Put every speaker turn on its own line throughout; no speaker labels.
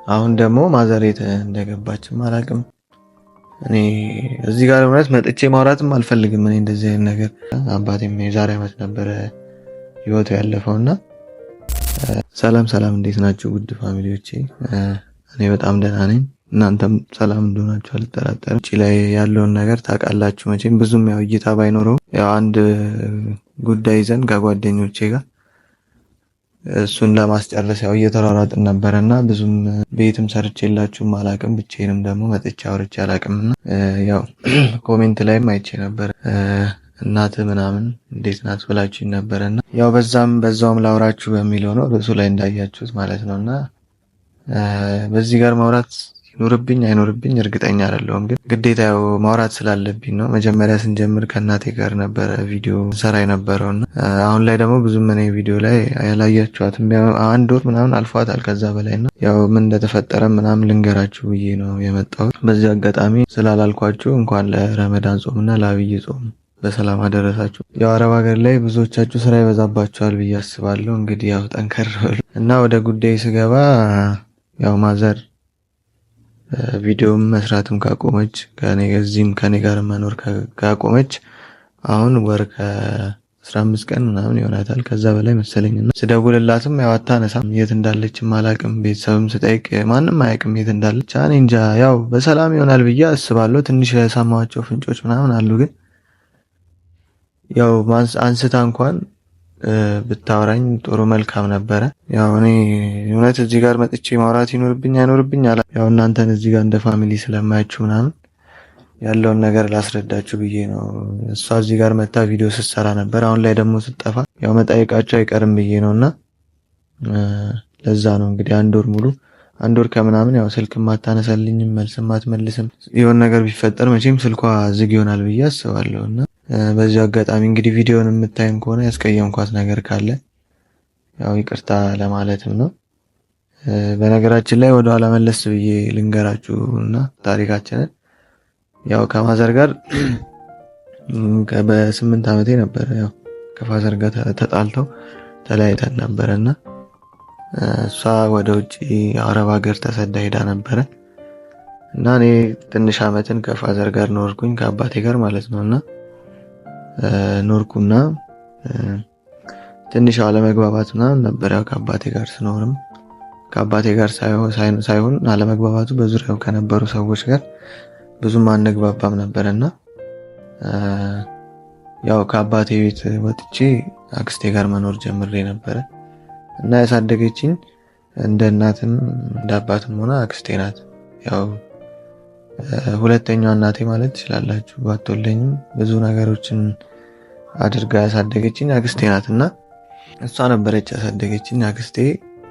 አሁን ደግሞ ማዘሬት እንደገባችም አላውቅም። እኔ እዚህ ጋር እውነት መጥቼ ማውራትም አልፈልግም። እኔ እንደዚህ አይነት ነገር አባቴም የዛሬ ዓመት ነበረ ህይወቱ ያለፈውና ሰላም ሰላም፣ እንዴት ናችሁ ውድ ፋሚሊዎቼ? እኔ በጣም ደህና ነኝ። እናንተም ሰላም እንደሆናችሁ አልጠራጠርም። እቺ ላይ ያለውን ነገር ታውቃላችሁ መቼም። ብዙም ያው እይታ ባይኖረው ያው አንድ ጉዳይ ይዘን ከጓደኞቼ ጋር እሱን ለማስጨረስ ያው እየተሯሯጥን ነበርና ብዙም ቤትም ሰርቼላችሁም አላውቅም። ብቻዬንም ደግሞ መጥቼ አውርቼ አላውቅምና ያው ኮሜንት ላይም አይቼ ነበር እናት ምናምን እንዴት ናት ብላችሁኝ ነበርና ያው በዛውም ላውራችሁ በሚለው ነው ርዕሱ ላይ እንዳያችሁት ማለት ነውና በዚህ ጋር ማውራት ይኖርብኝ አይኖርብኝ እርግጠኛ አይደለሁም፣ ግን ግዴታ ያው ማውራት ስላለብኝ ነው። መጀመሪያ ስንጀምር ከእናቴ ጋር ነበረ ቪዲዮ ሰራ የነበረውና አሁን ላይ ደግሞ ብዙም እኔ ቪዲዮ ላይ ያላያችኋትም አንድ ወር ምናምን አልፏታል ከዛ በላይ ነው። ያው ምን እንደተፈጠረ ምናምን ልንገራችሁ ብዬ ነው የመጣሁት። በዚህ አጋጣሚ ስላላልኳችሁ እንኳን ለረመዳን ጾምና ለአብይ ጾም በሰላም አደረሳችሁ። ያው አረብ ሀገር ላይ ብዙዎቻችሁ ስራ ይበዛባችኋል ብዬ አስባለሁ። እንግዲህ ያው ጠንከር በሉ እና ወደ ጉዳይ ስገባ ያው ማዘር ቪዲዮም መስራትም ካቆመች ከኔ ጋር መኖር ካቆመች አሁን ወር ከ15 ቀን ምናምን ይሆናታል፣ ከዛ በላይ መሰለኝና ስደውልላትም ያው አታነሳም። የት እንዳለችም አላቅም። ቤተሰብም ስጠይቅ ማንም አያውቅም የት እንዳለች። እኔ እንጃ። ያው በሰላም ይሆናል ብዬ አስባለሁ። ትንሽ የሰማኋቸው ፍንጮች ምናምን አሉ፣ ግን ያው አንስታ እንኳን ብታወራኝ ጥሩ መልካም ነበረ። ያው እኔ እውነት እዚህ ጋር መጥቼ ማውራት ይኖርብኝ አይኖርብኝ ያው እናንተን እዚህ ጋር እንደ ፋሚሊ ስለማያችሁ ምናምን ያለውን ነገር ላስረዳችሁ ብዬ ነው። እሷ እዚህ ጋር መታ ቪዲዮ ስትሰራ ነበር። አሁን ላይ ደግሞ ስትጠፋ ያው መጠየቃቸው አይቀርም ብዬ ነውና ለዛ ነው እንግዲህ አንድ ወር ከምናምን ያው ስልክም አታነሳልኝም፣ መልስም አትመልስም። የሆነ ነገር ቢፈጠር መቼም ስልኳ ዝግ ይሆናል ብዬ አስባለሁና በዚህ አጋጣሚ እንግዲህ ቪዲዮውን የምታዩን ከሆነ ያስቀየምኳት ነገር ካለ ያው ይቅርታ ለማለትም ነው። በነገራችን ላይ ወደ ኋላ መለስ ብዬ ልንገራችሁና ታሪካችንን ያው ከማዘር ጋር በ8 ዓመቴ ነበር ያው ከፋዘር ጋር ተጣልተው ተለያይተን ነበርና እሷ ወደ ውጪ አረብ ሀገር ተሰዳ ሄዳ ነበረ እና እኔ ትንሽ ዓመትን ከፋዘር ጋር ኖርኩኝ ከአባቴ ጋር ማለት ነውና ኖርኩና ትንሽ አለመግባባት ምናምን ነበር። ያው ከአባቴ ጋር ስኖርም ከአባቴ ጋር ሳይሆን አለመግባባቱ በዙሪያው ከነበሩ ሰዎች ጋር ብዙም አንግባባም ነበርና ያው ከአባቴ ቤት ወጥቼ አክስቴ ጋር መኖር ጀምሬ ነበረ እና ያሳደገችኝ እንደ እናትም እንደ አባትም ሆነ አክስቴ ናት። ያው ሁለተኛዋ እናቴ ማለት ትችላላችሁ። ባትወልደኝም ብዙ ነገሮችን አድርጋ ያሳደገችኝ አክስቴ ናትና እሷ ነበረች ያሳደገችኝ አክስቴ።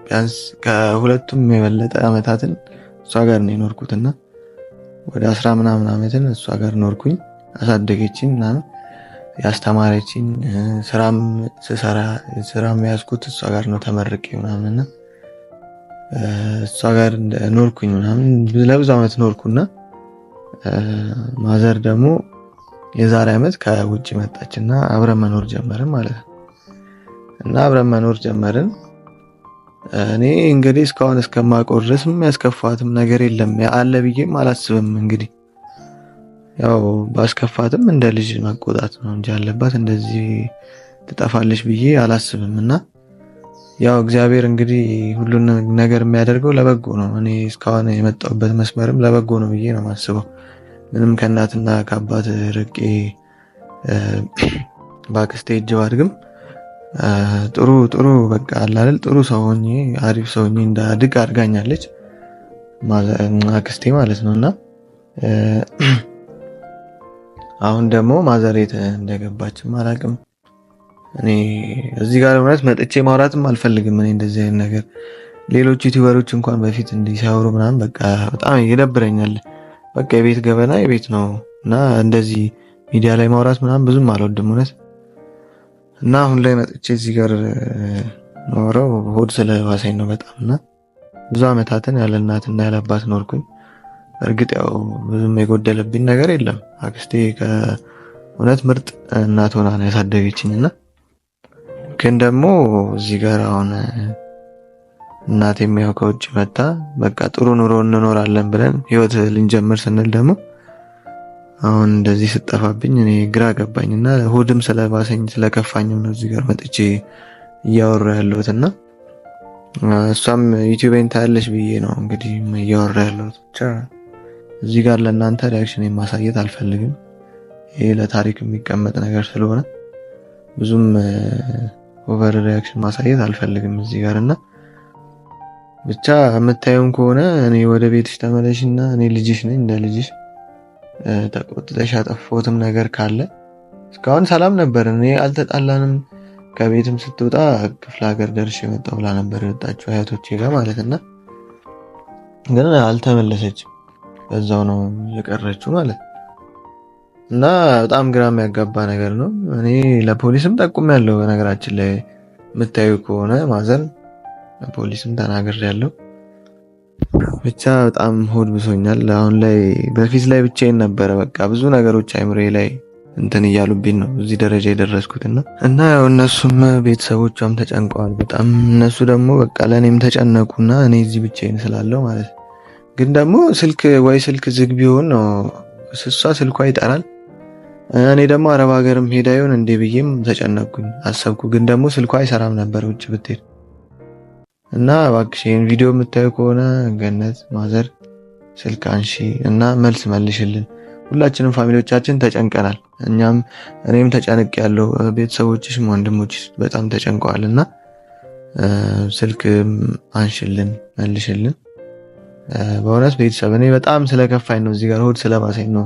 ቢያንስ ከሁለቱም የበለጠ አመታትን እሷ ጋር ነው የኖርኩትና ወደ 10 ምናምን አመትን እሷ ጋር ኖርኩኝ። አሳደገችኝ እና ያስተማረችኝ ስራም ያዝኩት እሷ ጋር ነው ተመርቄ ምናምንና እሷ ጋር ኖርኩኝ ምናምን ለብዙ አመት ኖርኩና ማዘር ደግሞ የዛሬ አመት ከውጭ መጣችና አብረን መኖር ጀመርን ማለት ነው። እና አብረን መኖር ጀመርን። እኔ እንግዲህ እስካሁን እስከማውቀው ድረስ የሚያስከፋትም ነገር የለም አለ ብዬም አላስብም። እንግዲህ ያው ባስከፋትም እንደ ልጅ መቆጣት ነው እንጂ ያለባት እንደዚህ ትጠፋለች ብዬ አላስብም። እና ያው እግዚአብሔር እንግዲህ ሁሉን ነገር የሚያደርገው ለበጎ ነው። እኔ እስካሁን የመጣሁበት መስመርም ለበጎ ነው ብዬ ነው የማስበው። ምንም ከእናትና ከአባት ርቄ ባክስቴ እጅ ባድግም ጥሩ በቃ አላል ጥሩ ሰው ሆኜ አሪፍ ሰው ሆኜ እንዳድግ አድርጋኛለች አክስቴ ማለት ነውና አሁን ደግሞ ማዘሬት እንደገባችም አላውቅም። እኔ እዚህ ጋር እውነት መጥቼ ማውራትም አልፈልግም። እኔ እንደዚህ አይነት ነገር ሌሎች ዩቲዩበሮች እንኳን በፊት እንዲህ ሲያወሩ ምናምን በቃ በጣም ይደብረኛል። በቃ የቤት ገበና የቤት ነው እና እንደዚህ ሚዲያ ላይ ማውራት ምናምን ብዙም አልወድም እውነት። እና አሁን ላይ መጥቼ እዚህ ጋር ኖረው ሆድ ስለባሰኝ ነው በጣም። እና ብዙ አመታትን ያለ እናትና ያለ አባት ኖርኩኝ። እርግጥ ያው ብዙም የጎደለብኝ ነገር የለም። አክስቴ ከእውነት ምርጥ እናት ሆና ነው ያሳደገችኝና ግን ደግሞ እዚህ ጋር አሁን እናቴም ያው ከውጭ መጣ በቃ ጥሩ ኑሮ እንኖራለን ብለን ህይወት ልንጀምር ስንል ደግሞ አሁን እንደዚህ ስጠፋብኝ እኔ ግራ ገባኝና ሆድም ስለባሰኝ ስለከፋኝም ነው እዚህ ጋር መጥቼ እያወራ ያለሁትና እሷም ዩቲዩብን ታያለሽ ብዬ ነው እንግዲህ እያወራ ያለሁት። ብቻ እዚህ ጋር ለእናንተ ሪአክሽን ማሳየት አልፈልግም። ይሄ ለታሪክ የሚቀመጥ ነገር ስለሆነ ብዙም ኦቨር ሪአክሽን ማሳየት አልፈልግም እዚህ ጋርና ብቻ የምታዩም ከሆነ እኔ ወደ ቤትሽ ተመለሽና እኔ ልጅሽ ነኝ እንደ ልጅሽ ተቆጥተሽ ያጠፋሁትም ነገር ካለ እስካሁን ሰላም ነበር። እኔ አልተጣላንም። ከቤትም ስትወጣ ክፍለ ሀገር ደርሼ መጣሁ ብላ ነበር የወጣችው አያቶቼ ጋር ማለትና ግን አልተመለሰችም። በዛው ነው የቀረችው ማለት እና በጣም ግራ የሚያጋባ ነገር ነው። እኔ ለፖሊስም ጠቁሜያለሁ። በነገራችን ላይ የምታዩ ከሆነ ማዘን ለፖሊስም ተናግሬያለሁ። ብቻ በጣም ሆድ ብሶኛል አሁን ላይ። በፊት ላይ ብቻዬን ነበረ በቃ ብዙ ነገሮች አይምሮዬ ላይ እንትን እያሉብኝ ነው እዚህ ደረጃ የደረስኩትና እና ያው እነሱም ቤተሰቦቿም ተጨንቀዋል በጣም። እነሱ ደግሞ በቃ ለእኔም ተጨነቁና እኔ እዚህ ብቻዬን ስላለው ማለት ግን ደግሞ ስልክ ዝግ ቢሆን ነው እሷ ስልኳ ይጠራል። እኔ ደግሞ አረብ ሀገርም ሄዳ ይሆን እንዴ ብዬም ተጨነቅኩኝ አሰብኩ። ግን ደግሞ ስልኳ አይሰራም ነበር ውጭ ብትሄድ እና እባክሽ ይሄን ቪዲዮ የምታዩ ከሆነ ገነት ማዘር ስልክ አንሺ እና መልስ መልሽልን። ሁላችንም ፋሚሊዎቻችን ተጨንቀናል። እኔም ተጨንቅ ያለው ቤተሰቦችሽም ወንድሞችሽ በጣም ተጨንቀዋልና ስልክ አንሽልን መልሽልን። በእውነት ቤተሰብ እኔ በጣም ስለከፋኝ ነው እዚህ ጋር ሆድ ስለባሰኝ ነው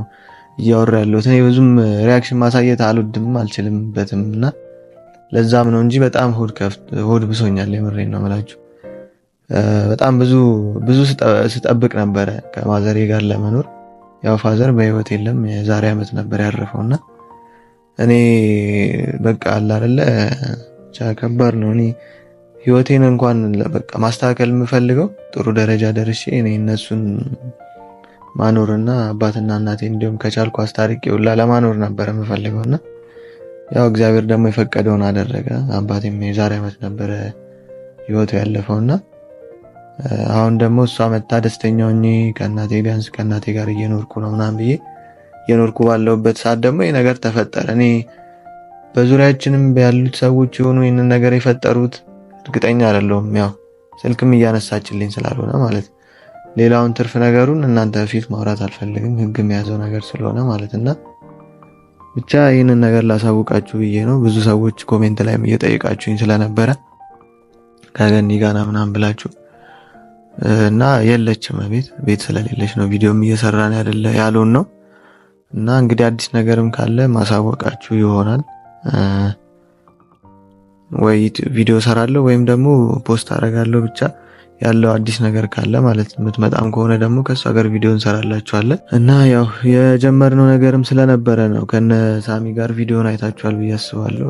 እያወራ ያለሁት። እኔ ብዙም ሪአክሽን ማሳየት አልወድም አልችልምበትም እና ለዛም ነው እንጂ በጣም ሆድ ብሶኛል። የምሬን ነው የምላችሁ። በጣም ብዙ ስጠብቅ ነበረ ከማዘሬ ጋር ለመኖር። ያው ፋዘር በህይወት የለም የዛሬ ዓመት ነበር ያረፈውና እኔ በቃ አለ አይደለ ከባድ ነው። እኔ ህይወቴን እንኳን በቃ ማስተካከል የምፈልገው ጥሩ ደረጃ ደርሼ እኔ እነሱን ማኖርና አባትና እናቴ እንዲሁም ከቻልኩ አስታርቄ ሁላ ለማኖር ነበር የምፈልገውና ያው እግዚአብሔር ደግሞ የፈቀደውን አደረገ። አባቴም የዛሬ ዓመት ነበር ህይወቱ ያለፈውና አሁን ደግሞ እሷ መታ ደስተኛ ሆኜ ከእናቴ ቢያንስ ከእናቴ ጋር እየኖርኩ ነው ምናምን ብዬ እየኖርኩ ባለሁበት ሰዓት ደግሞ ይሄ ነገር ተፈጠረ። እኔ በዙሪያችንም ያሉት ሰዎች የሆኑ ይህንን ነገር የፈጠሩት እርግጠኛ አይደለሁም። ያው ስልክም እያነሳችልኝ ስላልሆነ ማለት ሌላውን ትርፍ ነገሩን እናንተ ፊት ማውራት አልፈልግም ህግ የያዘው ነገር ስለሆነ ማለትና ብቻ ይህንን ነገር ላሳውቃችሁ ብዬ ነው። ብዙ ሰዎች ኮሜንት ላይም እየጠየቃችሁኝ ስለነበረ ከገኒ ጋር ምናምን ብላችሁ እና የለችም ቤት ስለሌለች ነው ቪዲዮም እየሰራን አይደለ ያሉን ነው። እና እንግዲህ አዲስ ነገርም ካለ ማሳወቃችሁ ይሆናል። ወይ ቪዲዮ ሰራለሁ ወይም ደግሞ ፖስት አደርጋለሁ። ብቻ ያለው አዲስ ነገር ካለ ማለት የምትመጣም ከሆነ ደግሞ ከሷ ጋር ቪዲዮ እንሰራላችኋለን። እና ያው የጀመርነው ነገርም ስለነበረ ነው። ከነ ሳሚ ጋር ቪዲዮን አይታችኋል ብዬ አስባለሁ።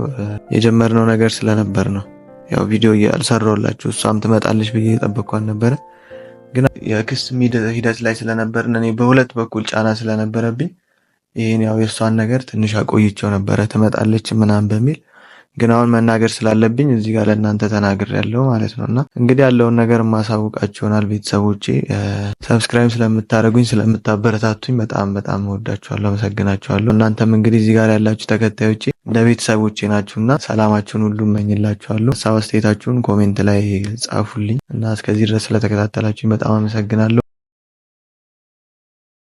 የጀመርነው ነገር ስለነበር ነው ያው ቪዲዮ ያልሰራውላችሁ። እሷም ትመጣለች ብዬ ጠብቋን ነበረ። ግን የክስ ሂደት ላይ ስለነበርን እኔ በሁለት በኩል ጫና ስለነበረብኝ ይሄን ያው የእሷን ነገር ትንሽ አቆይቼው ነበረ ትመጣለች ምናምን በሚል ግን አሁን መናገር ስላለብኝ እዚህ ጋር ለእናንተ ተናግሬያለሁ ማለት ነውና እንግዲህ ያለውን ነገር ማሳውቃችሁ ይሆናል። ቤተሰቦቼ ሰብስክራይብ ስለምታደርጉኝ ስለምታበረታቱኝ በጣም እወዳችኋለሁ፣ አመሰግናችኋለሁ። እናንተም እንግዲህ እዚህ ጋር ያላችሁ ተከታዮቼ እንደ ቤተሰቦቼ ናችሁና ሰላማችሁን ሁሉ እመኝላችኋለሁ። ሀሳብ አስተያየታችሁን ኮሜንት ላይ ጻፉልኝ እና እስከዚህ ድረስ ስለተከታተላችሁኝ በጣም አመሰግናለሁ።